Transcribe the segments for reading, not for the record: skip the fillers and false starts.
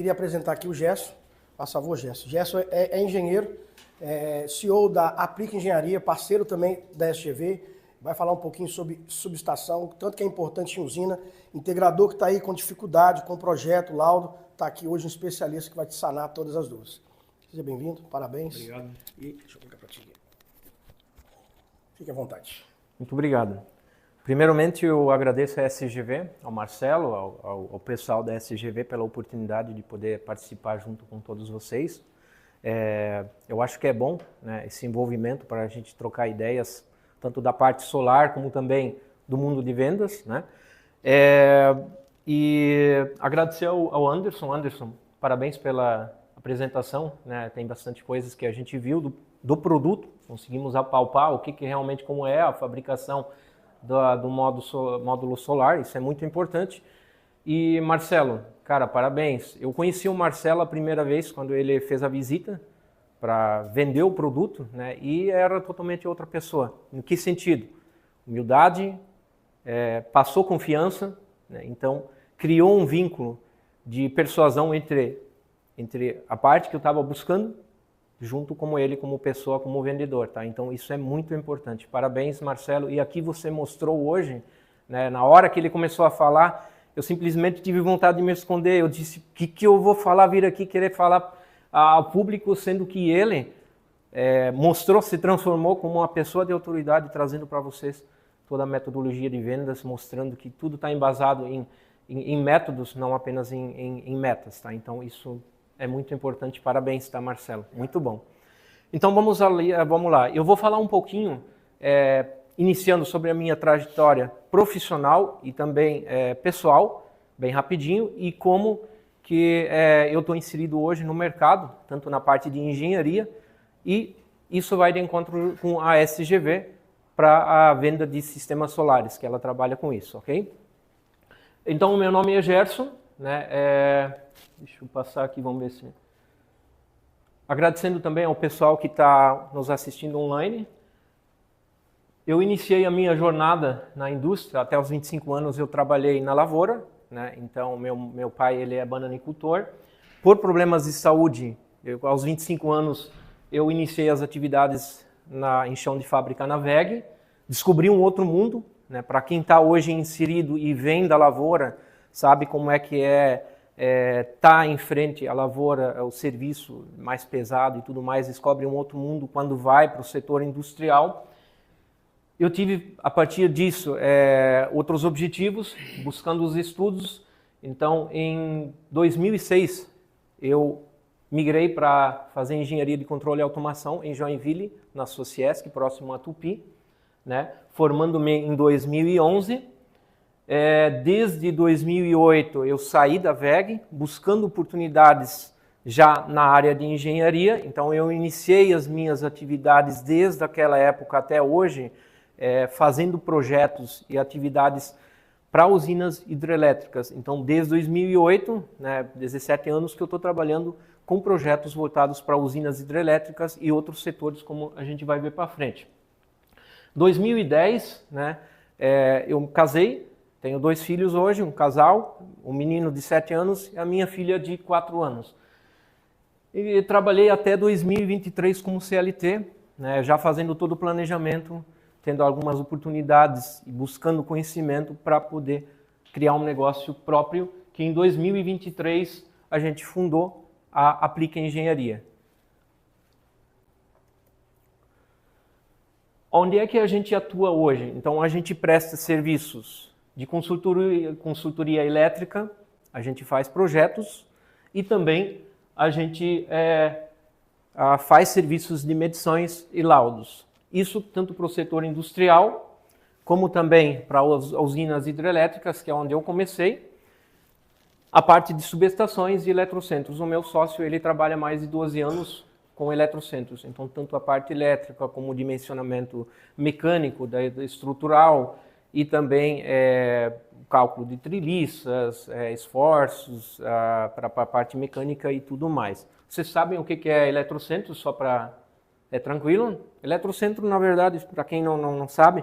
queria apresentar aqui o Gerson. Por favor, Gerson. Gerson é engenheiro, CEO da Aplica Engenharia, parceiro também da SGV. Vai falar um pouquinho sobre subestação, tanto que é importante em usina. Integrador que está aí com dificuldade, com projeto, laudo. Está aqui hoje um especialista que vai te sanar todas as dúvidas. Seja bem-vindo, parabéns. Obrigado. E deixa eu colocar para ti. Fique à vontade. Muito obrigado. Primeiramente, eu agradeço a SGV, ao Marcelo, ao pessoal da SGV pela oportunidade de poder participar junto com todos vocês. Eu acho que é bom, né, esse envolvimento para a gente trocar ideias, tanto da parte solar como também do mundo de vendas, né? E agradecer ao Anderson. Anderson, parabéns pela apresentação, né? Tem bastante coisas que a gente viu do produto, conseguimos apalpar o que realmente como é a fabricação do módulo solar, isso é muito importante. E Marcelo, cara, parabéns. Eu conheci o Marcelo a primeira vez quando ele fez a visita para vender o produto, né? E era totalmente outra pessoa. Em que sentido? Humildade, passou confiança, né? Então criou um vínculo de persuasão entre a parte que eu estava buscando, junto com ele como pessoa, como vendedor, tá? Então isso é muito importante. Parabéns, Marcelo. E aqui você mostrou hoje, né, na hora que ele começou a falar, eu simplesmente tive vontade de me esconder. Eu disse, o que eu vou falar, vir aqui querer falar ao público, sendo que ele mostrou, se transformou como uma pessoa de autoridade, trazendo para vocês toda a metodologia de vendas, mostrando que tudo está embasado em métodos, não apenas em metas, tá? Então isso é muito importante. Parabéns, tá, Marcelo? Muito bom. Então vamos lá. Eu vou falar um pouquinho, iniciando sobre a minha trajetória profissional e também pessoal, bem rapidinho, e como que eu estou inserido hoje no mercado, tanto na parte de engenharia, e isso vai de encontro com a SGV para a venda de sistemas solares, que ela trabalha com isso, ok? Então o meu nome é Gerson, né? Deixa eu passar aqui, vamos ver se... Agradecendo também ao pessoal que está nos assistindo online. Eu iniciei a minha jornada na indústria, até os 25 anos eu trabalhei na lavoura, né? Então meu pai ele é bananicultor. Por problemas de saúde, aos 25 anos eu iniciei as atividades em chão de fábrica na WEG, descobri um outro mundo, né? Para quem está hoje inserido e vem da lavoura, sabe como é que tá em frente à lavoura, o serviço mais pesado e tudo mais, descobre um outro mundo quando vai para o setor industrial. Eu tive, a partir disso, outros objetivos, buscando os estudos. Então, em 2006, eu migrei para fazer engenharia de controle e automação em Joinville, na Sociesc, próximo a Tupi, né? Formando-me em 2011. Desde 2008 eu saí da WEG, buscando oportunidades já na área de engenharia. Então eu iniciei as minhas atividades desde aquela época até hoje, fazendo projetos e atividades para usinas hidrelétricas. Então desde 2008, né, 17 anos que eu estou trabalhando com projetos voltados para usinas hidrelétricas e outros setores, como a gente vai ver para frente. 2010, né, eu casei. Tenho 2 filhos hoje, um casal, um menino de 7 anos e a minha filha de 4 anos. E trabalhei até 2023 como CLT, né, já fazendo todo o planejamento, tendo algumas oportunidades e buscando conhecimento para poder criar um negócio próprio, que em 2023 a gente fundou a Aplica Engenharia. Onde é que a gente atua hoje? Então a gente presta serviços de consultoria elétrica, a gente faz projetos e também a gente faz serviços de medições e laudos. Isso tanto para o setor industrial, como também para as usinas hidrelétricas, que é onde eu comecei. A parte de subestações e eletrocentros. O meu sócio ele trabalha mais de 12 anos com eletrocentros. Então, tanto a parte elétrica como o dimensionamento mecânico, estrutural, e também cálculo de treliças, esforços para a parte mecânica e tudo mais. Vocês sabem o que é eletrocentro, só para... É tranquilo? Eletrocentro, na verdade, para quem não sabe,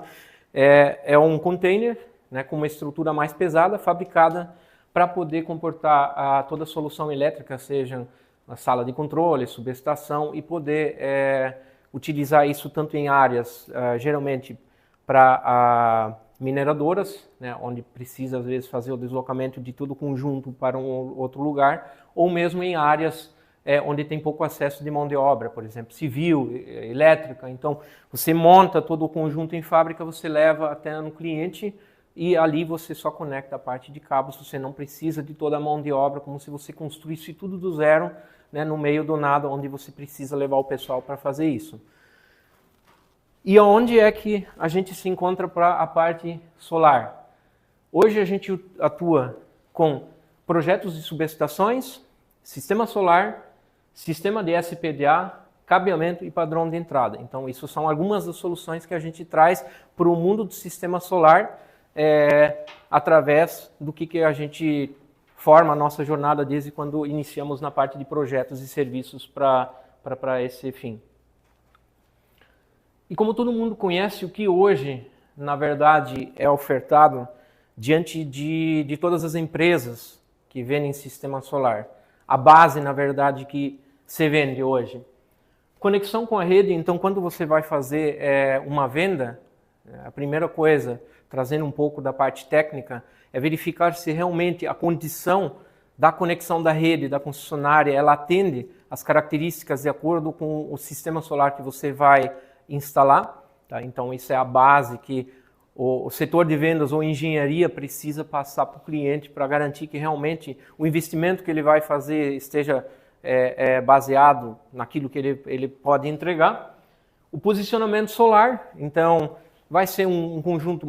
é um container, né, com uma estrutura mais pesada, fabricada para poder comportar toda a solução elétrica, seja a sala de controle, subestação, e poder utilizar isso tanto em áreas, geralmente, para mineradoras, né, onde precisa, às vezes, fazer o deslocamento de todo o conjunto para um outro lugar, ou mesmo em áreas onde tem pouco acesso de mão de obra, por exemplo, civil, elétrica. Então, você monta todo o conjunto em fábrica, você leva até no cliente e ali você só conecta a parte de cabos, você não precisa de toda a mão de obra, como se você construísse tudo do zero, né, no meio do nada, onde você precisa levar o pessoal para fazer isso. E onde é que a gente se encontra para a parte solar? Hoje a gente atua com projetos de subestações, sistema solar, sistema de SPDA, cabeamento e padrão de entrada. Então, isso são algumas das soluções que a gente traz para o mundo do sistema solar através do que a gente forma a nossa jornada desde quando iniciamos na parte de projetos e serviços para esse fim. E como todo mundo conhece, o que hoje, na verdade, é ofertado diante de todas as empresas que vendem sistema solar. A base, na verdade, que se vende hoje. Conexão com a rede, então, quando você vai fazer uma venda, a primeira coisa, trazendo um pouco da parte técnica, é verificar se realmente a condição da conexão da rede, da concessionária, ela atende às características de acordo com o sistema solar que você vai instalar. Tá? Então, isso é a base que o setor de vendas ou engenharia precisa passar para o cliente para garantir que realmente o investimento que ele vai fazer esteja baseado naquilo que ele pode entregar. O posicionamento solar, então, vai ser um conjunto,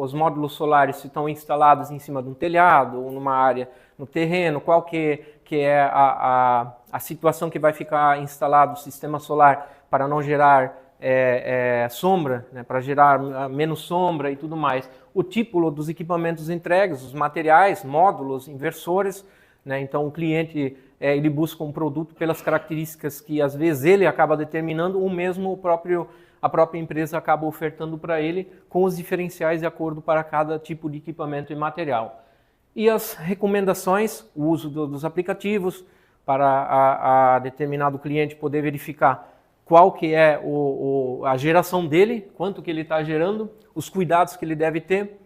os módulos solares estão instalados em cima de um telhado ou numa área no terreno, qual que é a situação que vai ficar instalado o sistema solar para não gerar sombra, né, para gerar menos sombra e tudo mais. O tipo dos equipamentos entregues, os materiais, módulos, inversores, né, então o cliente ele busca um produto pelas características que às vezes ele acaba determinando ou mesmo a própria empresa acaba ofertando para ele com os diferenciais de acordo para cada tipo de equipamento e material. E as recomendações, o uso dos aplicativos para a determinado cliente poder verificar qual que é a geração dele, quanto que ele está gerando, os cuidados que ele deve ter,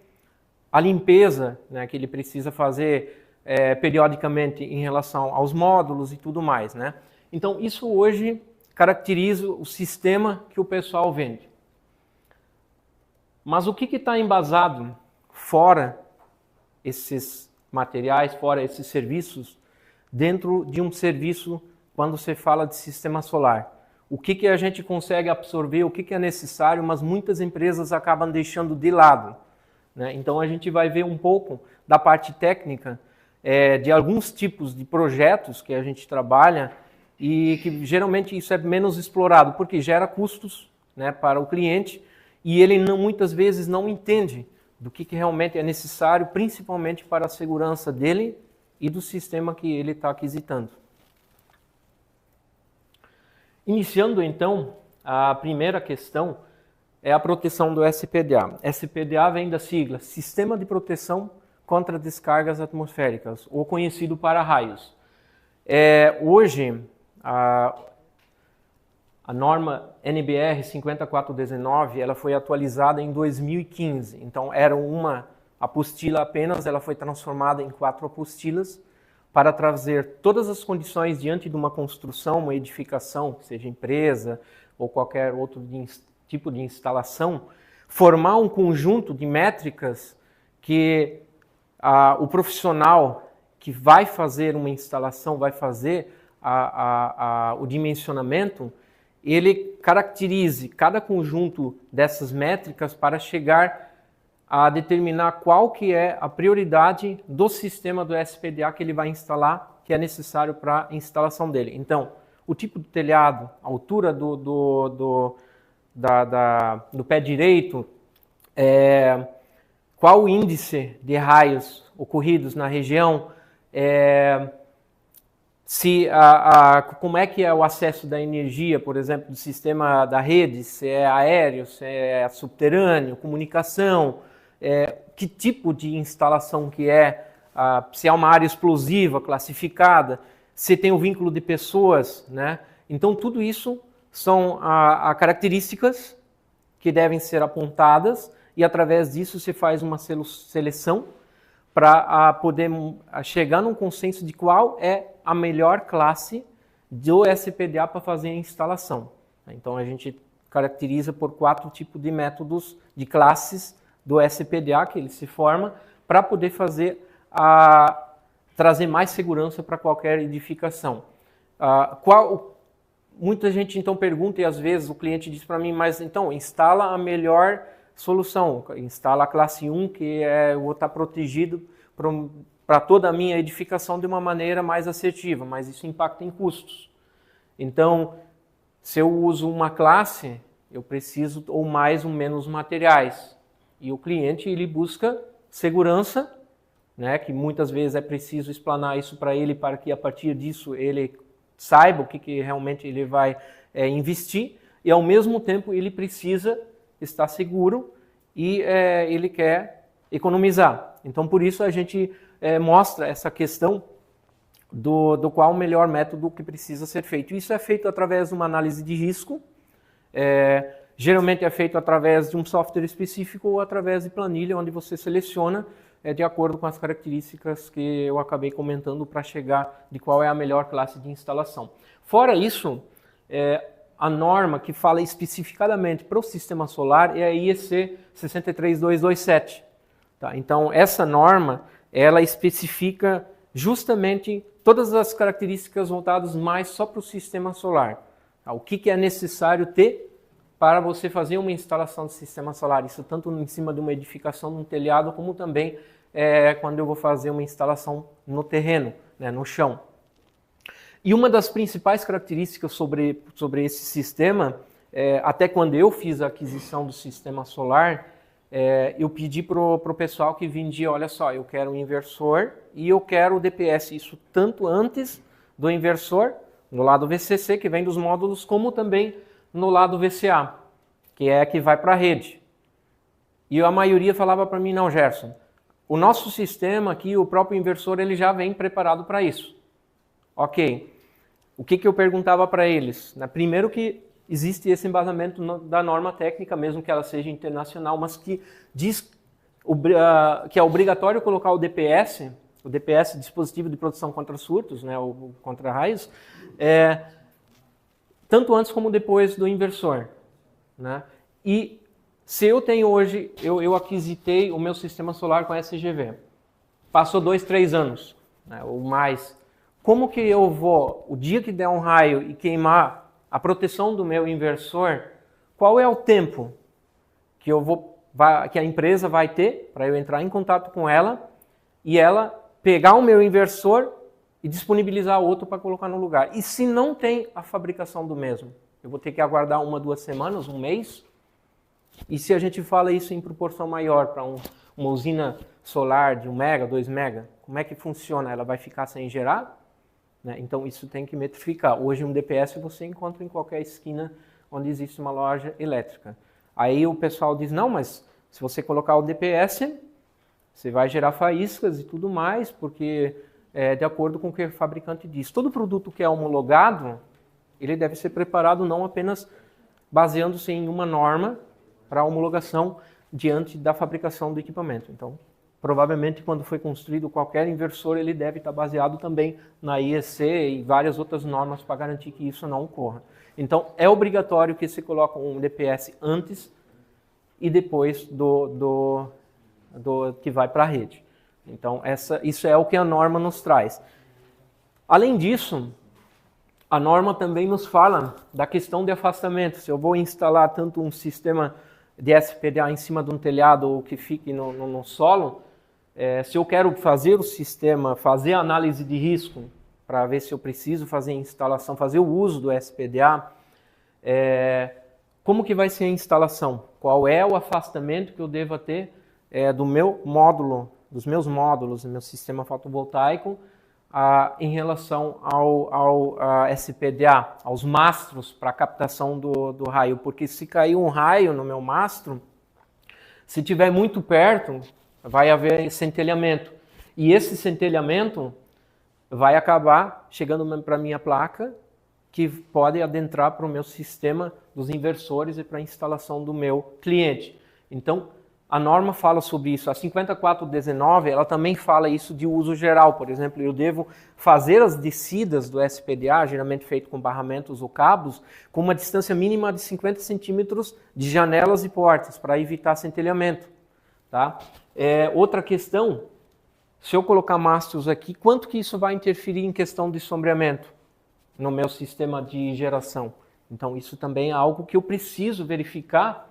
a limpeza, né, que ele precisa fazer periodicamente em relação aos módulos e tudo mais, né? Então, isso hoje caracteriza o sistema que o pessoal vende. Mas o que está embasado fora esses materiais, fora esses serviços, dentro de um serviço quando você fala de sistema solar? O que a gente consegue absorver, o que é necessário, mas muitas empresas acabam deixando de lado, né? Então a gente vai ver um pouco da parte técnica de alguns tipos de projetos que a gente trabalha e que geralmente isso é menos explorado, porque gera custos, né, para o cliente e ele muitas vezes não entende do que realmente é necessário, principalmente para a segurança dele e do sistema que ele está aquisitando. Iniciando então, a primeira questão é a proteção do SPDA. SPDA vem da sigla Sistema de Proteção contra Descargas Atmosféricas, ou conhecido para raios. Hoje, a norma NBR 5419 ela foi atualizada em 2015, então era uma apostila apenas, ela foi transformada em 4 apostilas para trazer todas as condições diante de uma construção, uma edificação, seja empresa ou qualquer outro tipo de instalação, formar um conjunto de métricas que o profissional que vai fazer uma instalação, vai fazer o dimensionamento, ele caracterize cada conjunto dessas métricas para chegar a determinar qual que é a prioridade do sistema do SPDA que ele vai instalar, que é necessário para a instalação dele. Então, o tipo do telhado, a altura do pé direito, qual o índice de raios ocorridos na região, como é que é o acesso da energia, por exemplo, do sistema da rede, se é aéreo, se é subterrâneo, comunicação, que tipo de instalação que é se é uma área explosiva, classificada, se tem o vínculo de pessoas, né? Então, tudo isso são características que devem ser apontadas e, através disso, se faz uma seleção para poder chegar num consenso de qual é a melhor classe do SPDA para fazer a instalação. Então, a gente caracteriza por 4 tipos de métodos, de classes do SPDA, que ele se forma, para poder fazer trazer mais segurança para qualquer edificação. Muita gente então pergunta, e às vezes o cliente diz para mim, mas então instala a melhor solução, instala a classe 1, que vou estar protegido para toda a minha edificação de uma maneira mais assertiva, mas isso impacta em custos. Então, se eu uso uma classe, eu preciso ou mais ou menos materiais. E o cliente ele busca segurança, né, que muitas vezes é preciso explanar isso para ele, para que a partir disso ele saiba o que realmente ele vai investir, e ao mesmo tempo ele precisa estar seguro e ele quer economizar. Então, por isso a gente mostra essa questão do qual o melhor método que precisa ser feito. Isso é feito através de uma análise de risco, geralmente é feito através de um software específico ou através de planilha, onde você seleciona de acordo com as características que eu acabei comentando para chegar de qual é a melhor classe de instalação. Fora isso, a norma que fala especificadamente para o sistema solar é a IEC 63227. Tá? Então, essa norma, ela especifica justamente todas as características voltadas mais só para o sistema solar. Tá? O que é necessário ter para você fazer uma instalação de sistema solar. Isso tanto em cima de uma edificação, num telhado, como também quando eu vou fazer uma instalação no terreno, né, no chão. E uma das principais características sobre esse sistema, até quando eu fiz a aquisição do sistema solar, eu pedi para o pessoal que vendia, olha só, eu quero um inversor e eu quero o DPS, isso tanto antes do inversor, no lado VCC, que vem dos módulos, como também no lado VCA, que vai para a rede. E a maioria falava para mim, não, Gerson, o nosso sistema aqui, o próprio inversor, ele já vem preparado para isso. Ok. O que eu perguntava para eles? Primeiro que existe esse embasamento da norma técnica, mesmo que ela seja internacional, mas que diz que é obrigatório colocar o DPS, dispositivo de proteção contra surtos, né, ou contra raios, tanto antes como depois do inversor. Né? E se eu tenho hoje, eu aquisitei o meu sistema solar com SGV, passou 2, 3 anos, né, ou mais, como que eu vou, o dia que der um raio e queimar a proteção do meu inversor, qual é o tempo que que a empresa vai ter para eu entrar em contato com ela e ela pegar o meu inversor e disponibilizar outro para colocar no lugar? E se não tem a fabricação do mesmo? Eu vou ter que aguardar 1, 2 semanas, um mês? E se a gente fala isso em proporção maior para uma usina solar de 1 mega, 2 mega, como é que funciona? Ela vai ficar sem gerar? Né? Então isso tem que metrificar. Hoje um DPS você encontra em qualquer esquina onde existe uma loja elétrica. Aí o pessoal diz, não, mas se você colocar o DPS, você vai gerar faíscas e tudo mais, porque de acordo com o que o fabricante diz. Todo produto que é homologado, ele deve ser preparado não apenas baseando-se em uma norma para homologação diante da fabricação do equipamento. Então, provavelmente, quando foi construído qualquer inversor, ele deve estar baseado também na IEC e várias outras normas para garantir que isso não ocorra. Então, é obrigatório que se coloque um DPS antes e depois do que vai para a rede. Então, isso é o que a norma nos traz. Além disso, a norma também nos fala da questão de afastamento. Se eu vou instalar tanto um sistema de SPDA em cima de um telhado ou que fique no solo, se eu quero fazer o sistema, fazer a análise de risco para ver se eu preciso fazer a instalação, fazer o uso do SPDA, como que vai ser a instalação? Qual é o afastamento que eu devo ter do meu módulo, dos meus módulos, do meu sistema fotovoltaico, em relação ao SPDA, aos mastros para captação do raio, porque se cair um raio no meu mastro, se estiver muito perto, vai haver centelhamento. E esse centelhamento vai acabar chegando para a minha placa, que pode adentrar para o meu sistema dos inversores e para a instalação do meu cliente. Então, a norma fala sobre isso. A 5419, ela também fala isso de uso geral. Por exemplo, eu devo fazer as descidas do SPDA, geralmente feito com barramentos ou cabos, com uma distância mínima de 50 centímetros de janelas e portas, para evitar centelhamento. Tá? Outra questão, se eu colocar mastros aqui, quanto que isso vai interferir em questão de sombreamento no meu sistema de geração? Então, isso também é algo que eu preciso verificar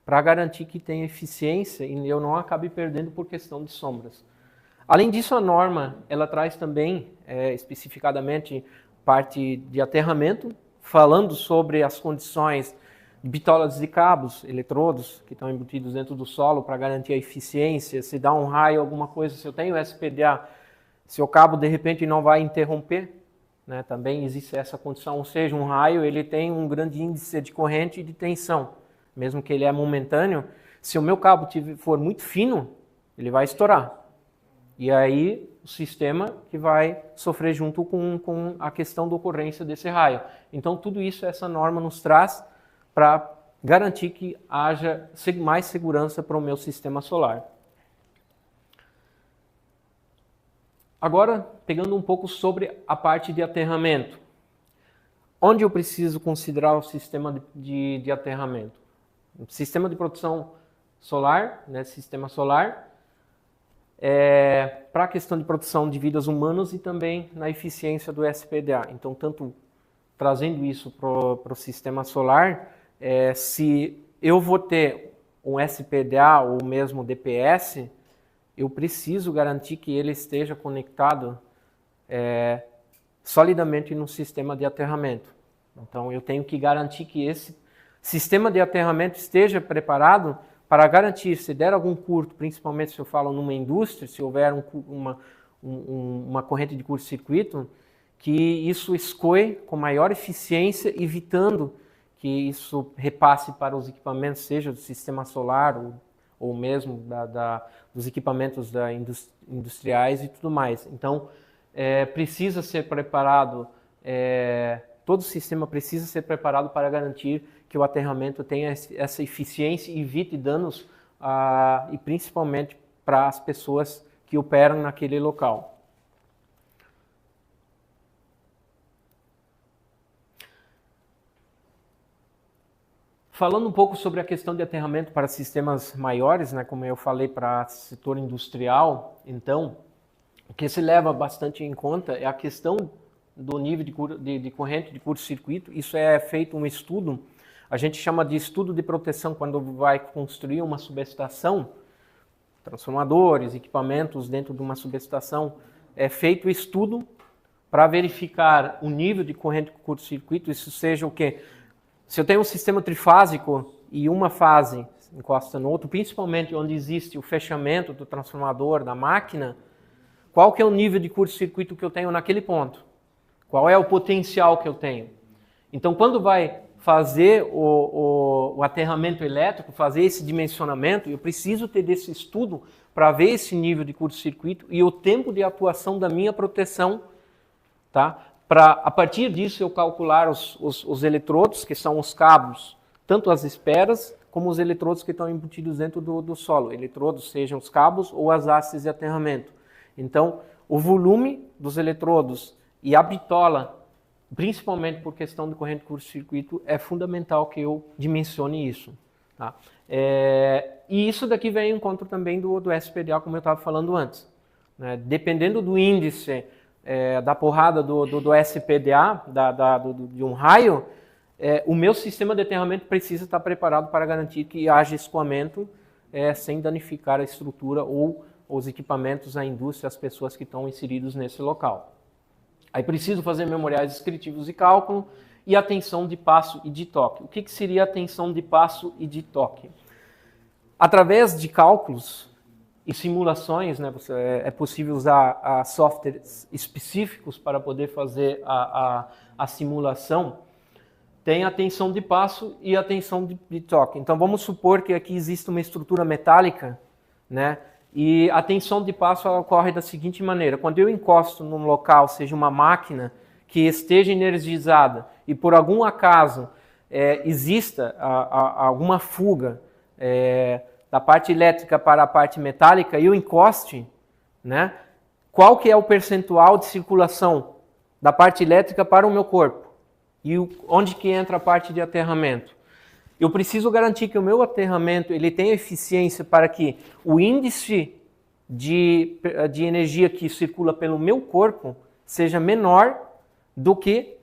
para garantir que tem eficiência e eu não acabe perdendo por questão de sombras. Além disso, a norma ela traz também, especificadamente, parte de aterramento, falando sobre as condições de bitolas de cabos, eletrodos, que estão embutidos dentro do solo para garantir a eficiência, se dá um raio, alguma coisa, se eu tenho SPDA, se o cabo de repente não vai interromper, né, também existe essa condição, ou seja, um raio ele tem um grande índice de corrente e de tensão. Mesmo que ele é momentâneo, se o meu cabo for muito fino, ele vai estourar. E aí o sistema que vai sofrer junto com a questão da ocorrência desse raio. Então tudo isso essa norma nos traz para garantir que haja mais segurança para o meu sistema solar. Agora, pegando um pouco sobre a parte de aterramento. Onde eu preciso considerar o sistema de aterramento? Sistema de produção solar, né, sistema solar, para a questão de produção de vidas humanas e também na eficiência do SPDA. Então, tanto trazendo isso para o sistema solar, se eu vou ter um SPDA ou mesmo DPS, eu preciso garantir que ele esteja conectado solidamente no sistema de aterramento. Então, eu tenho que garantir que esse sistema de aterramento esteja preparado para garantir, se der algum curto, principalmente se eu falo numa indústria, se houver uma corrente de curto-circuito, que isso escoe com maior eficiência, evitando que isso repasse para os equipamentos, seja do sistema solar ou mesmo dos equipamentos industriais e tudo mais. Então, precisa ser preparado, todo o sistema precisa ser preparado para garantir que o aterramento tenha essa eficiência e evite danos, e principalmente para as pessoas que operam naquele local. Falando um pouco sobre a questão de aterramento para sistemas maiores, né, como eu falei, para setor industrial, então, o que se leva bastante em conta é a questão do nível de corrente de curto-circuito. Isso é feito um estudo, a gente chama de estudo de proteção quando vai construir uma subestação, transformadores, equipamentos dentro de uma subestação, é feito estudo para verificar o nível de corrente de curto-circuito, isso seja o quê? Se eu tenho um sistema trifásico e uma fase encosta no outro, principalmente onde existe o fechamento do transformador, da máquina, qual que é o nível de curto-circuito que eu tenho naquele ponto? Qual é o potencial que eu tenho? Então, quando vai fazer o aterramento elétrico, fazer esse dimensionamento, eu preciso ter desse estudo para ver esse nível de curto-circuito e o tempo de atuação da minha proteção, tá? Para, a partir disso, eu calcular os eletrodos, que são os cabos, tanto as esperas, como os eletrodos que estão embutidos dentro do solo. Eletrodos sejam os cabos ou as hastes de aterramento. Então, o volume dos eletrodos e a bitola, principalmente por questão de corrente de curto-circuito, é fundamental que eu dimensione isso. Tá? E isso daqui vem em encontro também do SPDA, como eu estava falando antes. Né? Dependendo do índice da porrada do SPDA, de um raio, o meu sistema de aterramento precisa estar preparado para garantir que haja escoamento sem danificar a estrutura ou os equipamentos, a indústria, as pessoas que estão inseridos nesse local. Aí preciso fazer memoriais descritivos de cálculo e atenção de passo e de toque. O que seria atenção de passo e de toque? Através de cálculos e simulações, né, é possível usar softwares específicos para poder fazer a simulação. Tem atenção de passo e atenção de toque. Então vamos supor que aqui existe uma estrutura metálica, né, E a tensão de passo ocorre da seguinte maneira: quando eu encosto num local, seja uma máquina que esteja energizada e por algum acaso exista alguma fuga da parte elétrica para a parte metálica e eu encoste, né, qual que é o percentual de circulação da parte elétrica para o meu corpo? E onde que entra a parte de aterramento? Eu preciso garantir que o meu aterramento ele tenha eficiência para que o índice de energia que circula pelo meu corpo seja menor do que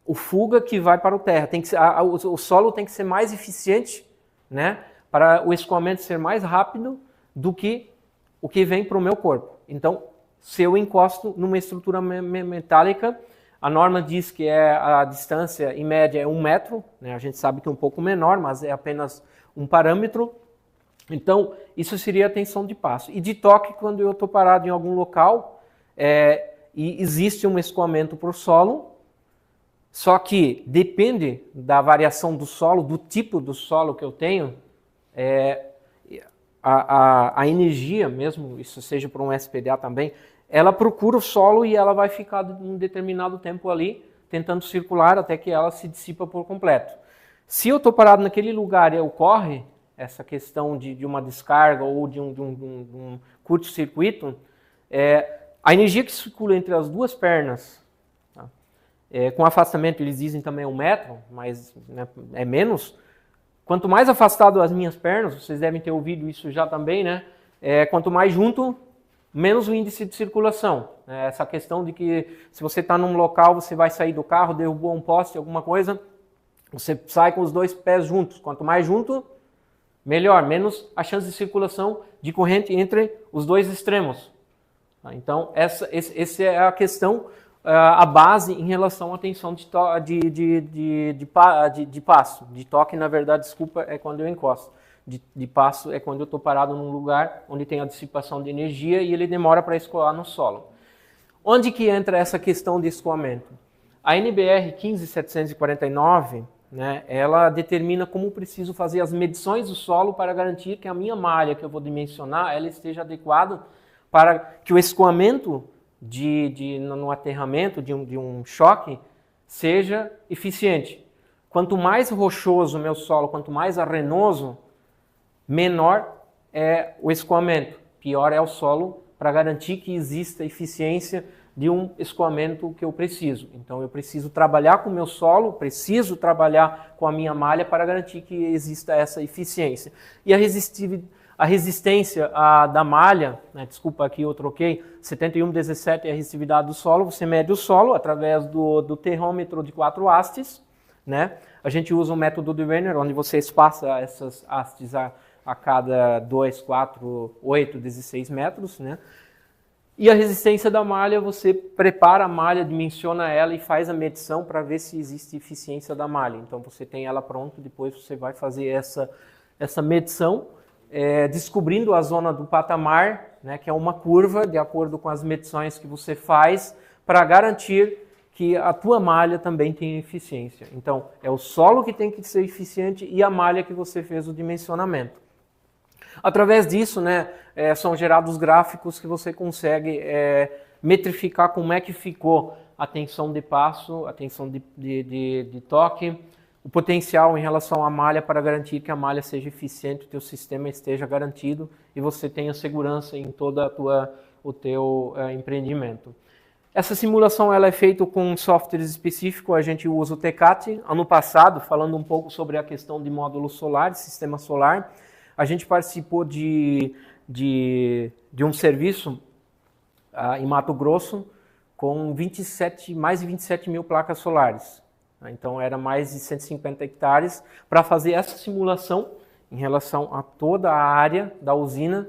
o fuga que vai para o terra. Tem que ser, o solo tem que ser mais eficiente, né, para o escoamento ser mais rápido do que o que vem para o meu corpo. Então, se eu encosto numa estrutura metálica, a norma diz que a distância em média é 1 metro, né? A gente sabe que é um pouco menor, mas é apenas um parâmetro. Então, isso seria a tensão de passo. E de toque, quando eu estou parado em algum local e existe um escoamento por solo, só que depende da variação do solo, do tipo do solo que eu tenho, a energia mesmo, isso seja por um SPDA também, ela procura o solo e ela vai ficar um determinado tempo ali, tentando circular até que ela se dissipa por completo. Se eu estou parado naquele lugar e ocorre essa questão de uma descarga ou de um curto-circuito, a energia que circula entre as duas pernas, tá? Com afastamento eles dizem também 1 metro, mas né, é menos. Quanto mais afastado as minhas pernas, vocês devem ter ouvido isso já também, né? Quanto mais junto, menos o índice de circulação. Essa questão de que se você está num local, você vai sair do carro, derrubou um poste, alguma coisa, você sai com os 2 pés juntos. Quanto mais junto, melhor, menos a chance de circulação de corrente entre os 2 extremos. Então, essa é a questão, a base em relação à tensão de passo. De toque, na verdade, desculpa, é quando eu encosto. De passo é quando eu estou parado num lugar onde tem a dissipação de energia e ele demora para escoar no solo. Onde que entra essa questão de escoamento? A NBR 15749, né, ela determina como preciso fazer as medições do solo para garantir que a minha malha que eu vou dimensionar ela esteja adequada para que o escoamento no aterramento de um choque seja eficiente. Quanto mais rochoso o meu solo, quanto mais arenoso, menor é o escoamento, pior é o solo, para garantir que exista eficiência de um escoamento que eu preciso. Então eu preciso trabalhar com o meu solo, preciso trabalhar com a minha malha para garantir que exista essa eficiência. E a resistência da malha, né, desculpa aqui eu troquei, 7117 é a resistividade do solo, você mede o solo através do termômetro de 4 hastes, né? A gente usa o método de Renner, onde você espaça essas hastes a cada 2, 4, 8, 16 metros, né? E a resistência da malha, você prepara a malha, dimensiona ela e faz a medição para ver se existe eficiência da malha. Então você tem ela pronta, depois você vai fazer essa medição, descobrindo a zona do patamar, né, que é uma curva, de acordo com as medições que você faz, para garantir que a tua malha também tem eficiência. Então, é o solo que tem que ser eficiente e a malha que você fez o dimensionamento. Através disso, né, são gerados gráficos que você consegue metrificar como é que ficou a tensão de passo, a tensão de toque, o potencial em relação à malha para garantir que a malha seja eficiente, o teu sistema esteja garantido e você tenha segurança em todo o teu empreendimento. Essa simulação ela é feita com softwares específicos, a gente usa o TCAT. Ano passado, falando um pouco sobre a questão de módulo solar, de sistema solar, a gente participou de um serviço em Mato Grosso com mais de 27 mil placas solares. Então, era mais de 150 hectares para fazer essa simulação em relação a toda a área da usina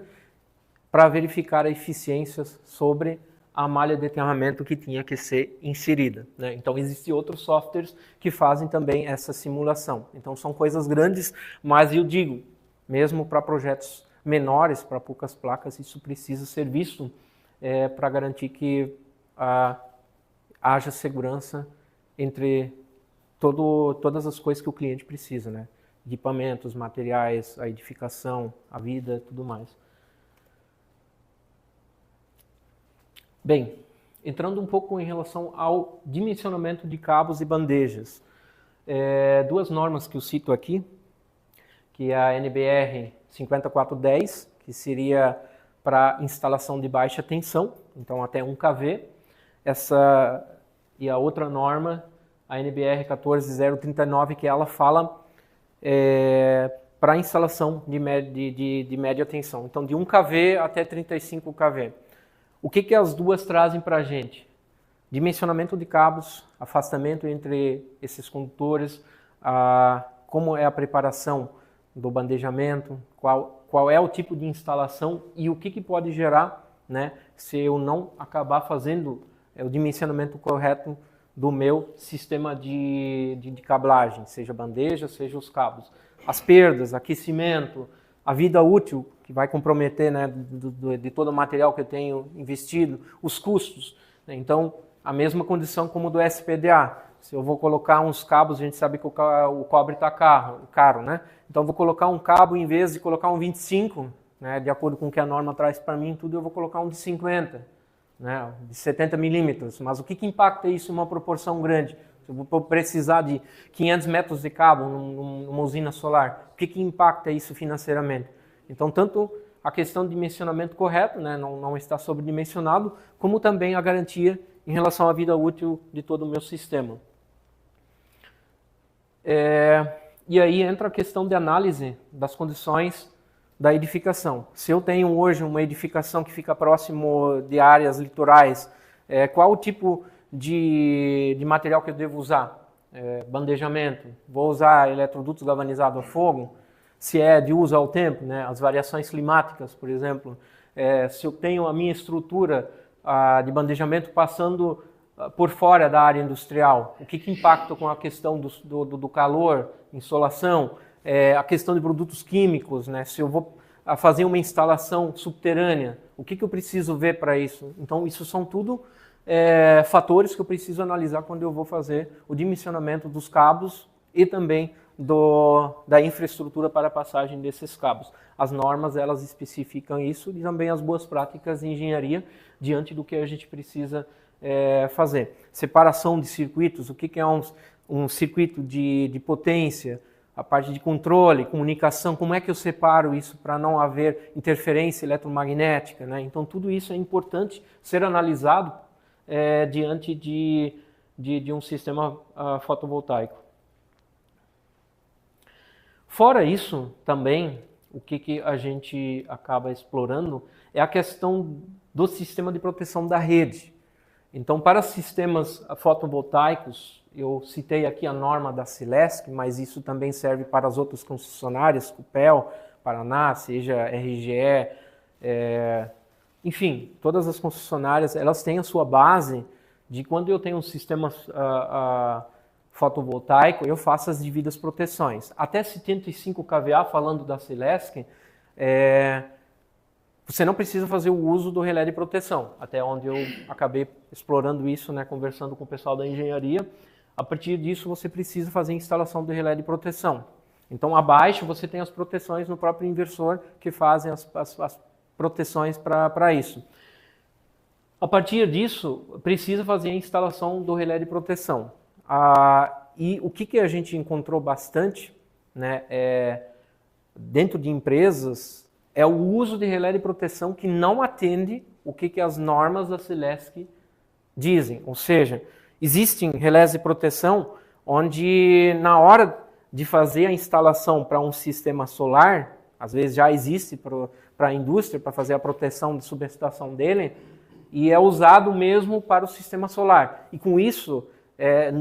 para verificar a eficiência sobre a malha de aterramento que tinha que ser inserida, né? Então, existem outros softwares que fazem também essa simulação. Então, são coisas grandes, mas eu digo, mesmo para projetos menores, para poucas placas, isso precisa ser visto para garantir que haja segurança entre todas as coisas que o cliente precisa, né? Equipamentos, materiais, a edificação, a vida, tudo mais. Bem, entrando um pouco em relação ao dimensionamento de cabos e bandejas. Duas normas que eu cito aqui, que é a NBR 5410, que seria para instalação de baixa tensão, então até 1 kV. E a outra norma, a NBR 14039, que ela fala para instalação de média tensão, então de 1 kV até 35 kV. O que as duas trazem para a gente? Dimensionamento de cabos, afastamento entre esses condutores, como é a preparação do bandejamento, qual é o tipo de instalação e o que pode gerar, né, se eu não acabar fazendo o dimensionamento correto do meu sistema de cablagem, seja bandeja, seja os cabos. As perdas, aquecimento, a vida útil, que vai comprometer, né, de todo o material que eu tenho investido, os custos. Né? Então, a mesma condição como do SPDA. Se eu vou colocar uns cabos, a gente sabe que o cobre está caro, né? Então, eu vou colocar um cabo, em vez de colocar um 25, né, de acordo com o que a norma traz para mim, tudo, eu vou colocar um de 50, né, de 70 milímetros. Mas o que impacta isso em uma proporção grande? Se eu vou precisar de 500 metros de cabo numa usina solar, o que impacta isso financeiramente? Então, tanto a questão de dimensionamento correto, né, não está sobredimensionado, como também a garantia em relação à vida útil de todo o meu sistema. E aí entra a questão de análise das condições da edificação. Se eu tenho hoje uma edificação que fica próximo de áreas litorais, qual o tipo de material que eu devo usar? Bandejamento, vou usar eletrodutos galvanizados a fogo? Se é de uso ao tempo, né? As variações climáticas, por exemplo. Se eu tenho a minha estrutura de bandejamento passando por fora da área industrial, o que impacta com a questão do calor, insolação, a questão de produtos químicos, né? Se eu vou fazer uma instalação subterrânea, o que eu preciso ver para isso? Então, isso são tudo fatores que eu preciso analisar quando eu vou fazer o dimensionamento dos cabos e também da infraestrutura para a passagem desses cabos. As normas, elas especificam isso e também as boas práticas de engenharia diante do que a gente precisa fazer. Separação de circuitos, o que é um circuito de potência, a parte de controle, comunicação, como é que eu separo isso para não haver interferência eletromagnética, né? Então, tudo isso é importante ser analisado diante de um sistema fotovoltaico. Fora isso, também, o que a gente acaba explorando é a questão do sistema de proteção da rede. Então, para sistemas fotovoltaicos, eu citei aqui a norma da Celesc, mas isso também serve para as outras concessionárias, Copel, Paraná, seja RGE, enfim, todas as concessionárias, elas têm a sua base de quando eu tenho um sistema fotovoltaico, eu faço as devidas proteções. Até 75 kVA, falando da Celesc, você não precisa fazer o uso do relé de proteção, até onde eu acabei explorando isso, né, conversando com o pessoal da engenharia. A partir disso, você precisa fazer a instalação do relé de proteção. Então, abaixo, você tem as proteções no próprio inversor, que fazem as proteções para isso. A partir disso, precisa fazer a instalação do relé de proteção. E o que a gente encontrou bastante, né, dentro de empresas é o uso de relé de proteção que não atende o que as normas da Celesc dizem. Ou seja, existem relés de proteção onde na hora de fazer a instalação para um sistema solar, às vezes já existe para a indústria, para fazer a proteção de subestação dele, e é usado mesmo para o sistema solar. E com isso,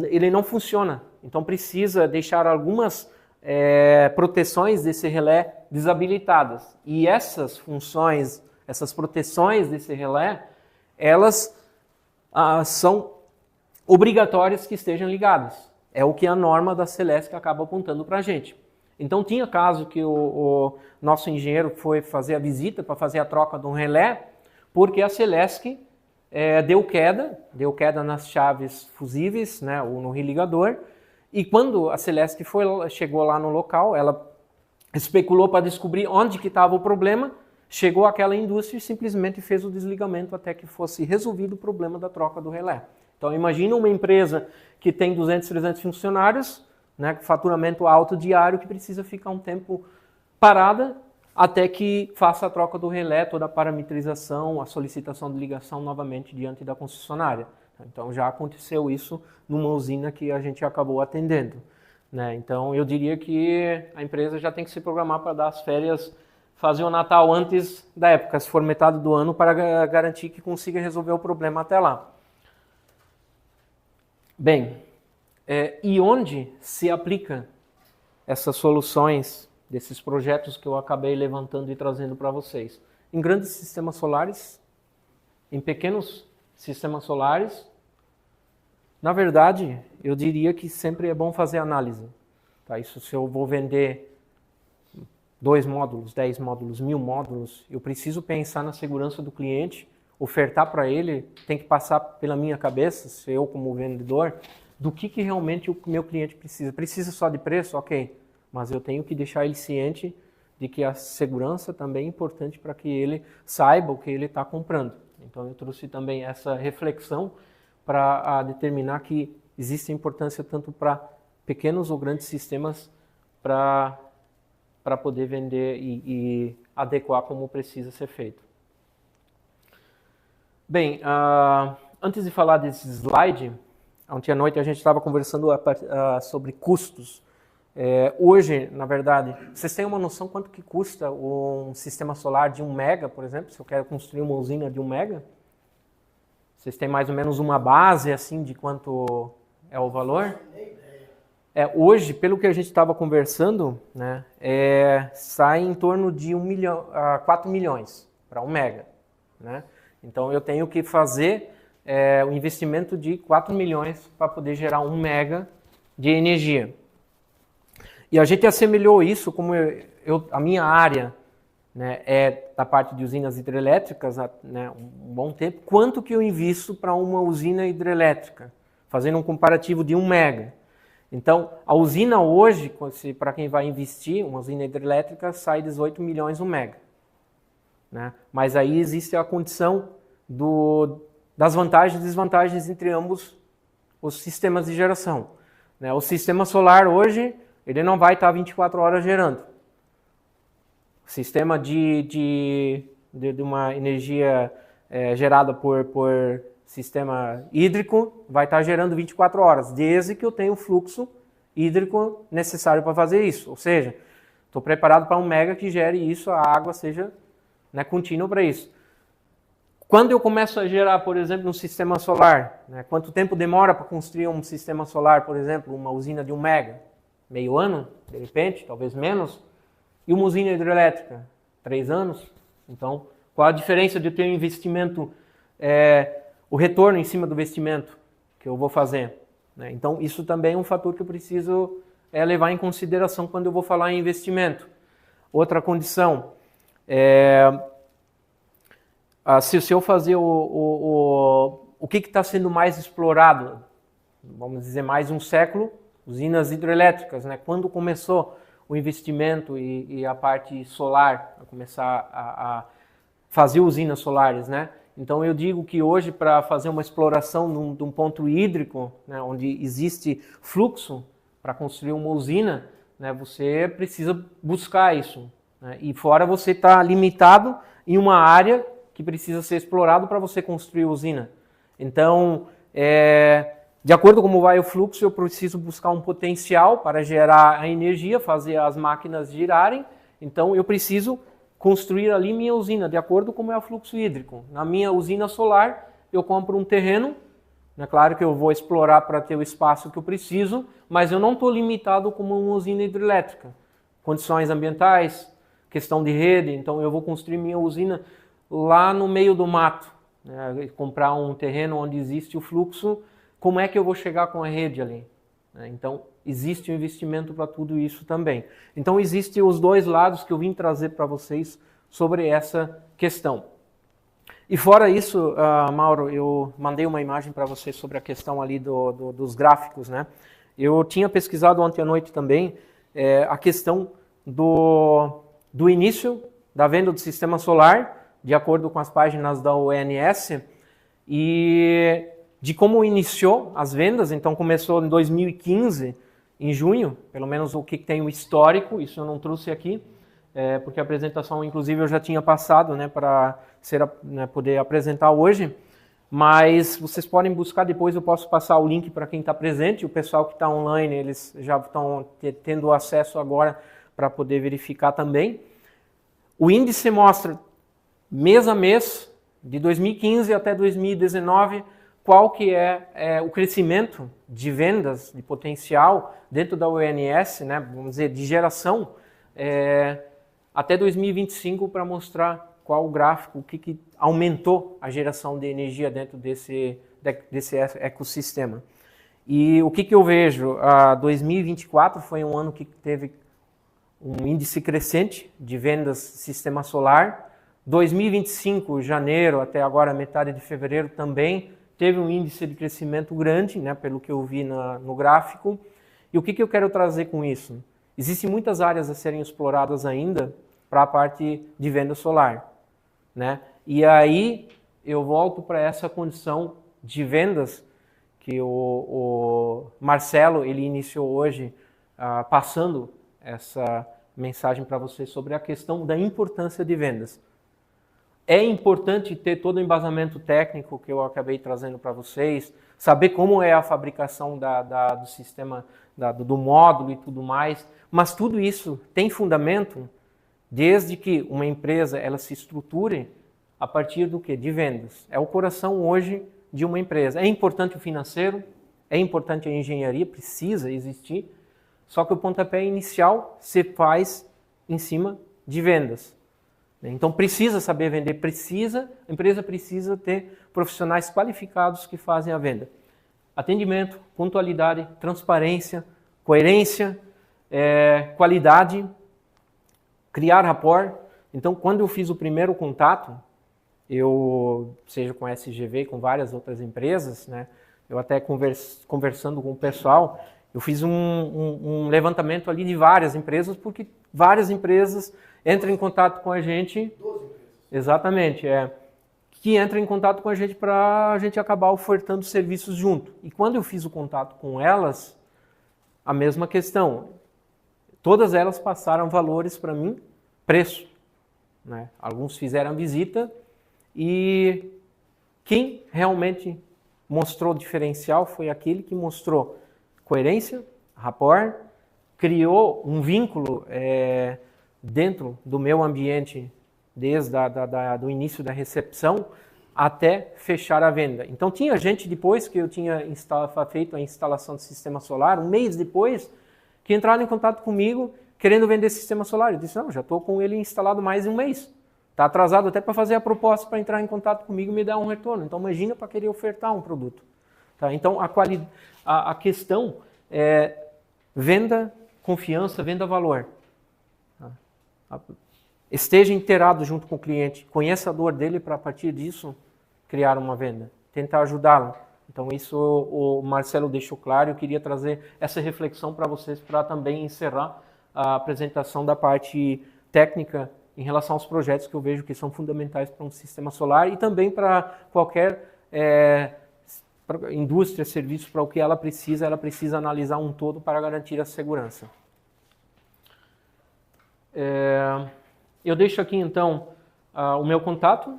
ele não funciona. Então precisa deixar algumas proteções desse relé desabilitadas. E essas funções, essas proteções desse relé, elas são obrigatórias que estejam ligadas. É o que a norma da Celesc acaba apontando para a gente. Então tinha caso que o nosso engenheiro foi fazer a visita para fazer a troca de um relé, porque a Celesc deu queda nas chaves fusíveis, né, ou no religador, e quando a Celesc chegou lá no local, ela especulou para descobrir onde que estava o problema, chegou àquela indústria e simplesmente fez o desligamento até que fosse resolvido o problema da troca do relé. Então imagina uma empresa que tem 200, 300 funcionários, né, com faturamento alto diário, que precisa ficar um tempo parada até que faça a troca do relé, toda a parametrização, a solicitação de ligação novamente diante da concessionária. Então já aconteceu isso numa usina que a gente acabou atendendo, né? Então eu diria que a empresa já tem que se programar para dar as férias, fazer o Natal antes da época, se for metade do ano, para garantir que consiga resolver o problema até lá. Bem, e onde se aplica essas soluções desses projetos que eu acabei levantando e trazendo para vocês? Em grandes sistemas solares, em pequenos sistemas solares. Na verdade, eu diria que sempre é bom fazer análise. Tá? Isso, se eu vou vender 2 módulos, 10 módulos, 1000 módulos, eu preciso pensar na segurança do cliente, ofertar para ele, tem que passar pela minha cabeça, se eu como vendedor, do que realmente o meu cliente precisa. Precisa só de preço? Ok, mas eu tenho que deixar ele ciente de que a segurança também é importante para que ele saiba o que ele está comprando. Então eu trouxe também essa reflexão para determinar que existe importância tanto para pequenos ou grandes sistemas para poder vender e adequar como precisa ser feito. Bem, antes de falar desse slide, ontem à noite a gente estava conversando sobre custos. Hoje, na verdade, vocês têm uma noção quanto que custa um sistema solar de 1 mega, por exemplo, se eu quero construir uma usina de 1 mega? Vocês têm mais ou menos uma base assim de quanto é o valor? Hoje, pelo que a gente estava conversando, né, sai em torno de 4 milhões para 1 mega. Né? Então eu tenho que fazer um investimento de 4 milhões para poder gerar 1 mega de energia. E a gente assemelhou isso, como a minha área, né, é da parte de usinas hidrelétricas, né, um bom tempo, quanto que eu invisto para uma usina hidrelétrica, fazendo um comparativo de 1 mega. Então, a usina hoje, para quem vai investir, uma usina hidrelétrica, sai 18 milhões 1 mega. Né? Mas aí existe a condição das vantagens e desvantagens entre ambos os sistemas de geração. Né? O sistema solar hoje, ele não vai estar 24 horas gerando. O sistema de uma energia gerada por sistema hídrico vai estar gerando 24 horas, desde que eu tenha o fluxo hídrico necessário para fazer isso. Ou seja, estou preparado para 1 mega que gere isso, a água seja, né, contínua para isso. Quando eu começo a gerar, por exemplo, um sistema solar, né, quanto tempo demora para construir um sistema solar, por exemplo, uma usina de 1 mega? Meio ano, de repente, talvez menos. E uma usina hidrelétrica? 3 anos. Então, qual a diferença de ter um investimento, o retorno em cima do investimento que eu vou fazer? Né? Então, isso também é um fator que eu preciso levar em consideração quando eu vou falar em investimento. Outra condição, se eu fazer o que está sendo mais explorado, vamos dizer, mais um século, usinas hidrelétricas, né? Quando começou o investimento e a parte solar, a começar a fazer usinas solares, né? Então eu digo que hoje, para fazer uma exploração de um ponto hídrico, né, onde existe fluxo para construir uma usina, né, você precisa buscar isso. Né? E fora você está limitado em uma área que precisa ser explorado para você construir usina. Então, de acordo com como vai o fluxo, eu preciso buscar um potencial para gerar a energia, fazer as máquinas girarem. Então, eu preciso construir ali minha usina, de acordo com como é o fluxo hídrico. Na minha usina solar, eu compro um terreno. É claro que eu vou explorar para ter o espaço que eu preciso, mas eu não estou limitado como uma usina hidrelétrica. Condições ambientais, questão de rede. Então, eu vou construir minha usina lá no meio do mato. Né? Comprar um terreno onde existe o fluxo. Como é que eu vou chegar com a rede ali? Então, existe um investimento para tudo isso também. Então, existem os dois lados que eu vim trazer para vocês sobre essa questão. E fora isso, Mauro, eu mandei uma imagem para vocês sobre a questão ali dos gráficos, né? Eu tinha pesquisado ontem à noite também a questão do início da venda do sistema solar, de acordo com as páginas da ONS, e de como iniciou as vendas. Então começou em 2015, em junho, pelo menos o que tem o histórico, isso eu não trouxe aqui, porque a apresentação, inclusive, eu já tinha passado, né, para poder apresentar hoje, mas vocês podem buscar depois, eu posso passar o link para quem está presente, o pessoal que está online, eles já estão tendo acesso agora para poder verificar também. O índice mostra, mês a mês, de 2015 até 2019, qual que é o crescimento de vendas, de potencial dentro da ONS, né, vamos dizer, de geração, até 2025, para mostrar qual o gráfico, o que aumentou a geração de energia dentro desse ecossistema. E o que eu vejo? 2024 foi um ano que teve um índice crescente de vendas sistema solar. 2025, janeiro até agora, metade de fevereiro, também teve um índice de crescimento grande, né, pelo que eu vi no gráfico. E o que eu quero trazer com isso? Existem muitas áreas a serem exploradas ainda para a parte de venda solar, né? E aí eu volto para essa condição de vendas que o Marcelo ele iniciou hoje, passando essa mensagem para vocês sobre a questão da importância de vendas. É importante ter todo o embasamento técnico que eu acabei trazendo para vocês, saber como é a fabricação do sistema, do módulo e tudo mais, mas tudo isso tem fundamento desde que uma empresa ela se estruture a partir do quê? De vendas. É o coração hoje de uma empresa. É importante o financeiro, é importante a engenharia, precisa existir, só que o pontapé inicial se faz em cima de vendas. Então precisa saber vender, a empresa precisa ter profissionais qualificados que fazem a venda. Atendimento, pontualidade, transparência, coerência, qualidade, criar rapport. Então quando eu fiz o primeiro contato, seja com a SGV, com várias outras empresas, né, eu até conversando com o pessoal, eu fiz um levantamento ali de várias empresas, porque várias empresas entram em contato com a gente. 12 empresas. Exatamente, que entram em contato com a gente para a gente acabar ofertando serviços junto. E quando eu fiz o contato com elas, a mesma questão. Todas elas passaram valores para mim, preço, né? Alguns fizeram visita e quem realmente mostrou diferencial foi aquele que mostrou coerência, rapport, criou um vínculo dentro do meu ambiente, desde do início da recepção até fechar a venda. Então tinha gente depois que eu tinha feito a instalação do sistema solar, um mês depois, que entraram em contato comigo querendo vender sistema solar. Eu disse, não, já estou com ele instalado mais de um mês. Está atrasado até para fazer a proposta para entrar em contato comigo e me dar um retorno. Então imagina para querer ofertar um produto. Tá? Então a questão é venda confiança, venda valor. Tá? Esteja inteirado junto com o cliente, conheça a dor dele para a partir disso criar uma venda, tentar ajudá-lo. Então isso o Marcelo deixou claro, eu queria trazer essa reflexão para vocês para também encerrar a apresentação da parte técnica em relação aos projetos que eu vejo que são fundamentais para um sistema solar e também para qualquer indústria, serviço, para o que ela precisa analisar um todo para garantir a segurança. Eu deixo aqui então o meu contato,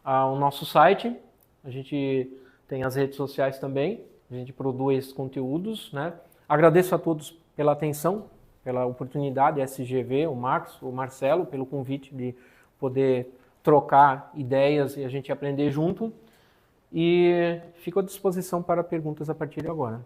o nosso site, a gente tem as redes sociais também, a gente produz conteúdos, né? Agradeço a todos pela atenção, pela oportunidade, a SGV, o Marcos, o Marcelo, pelo convite de poder trocar ideias e a gente aprender junto. E fico à disposição para perguntas a partir de agora.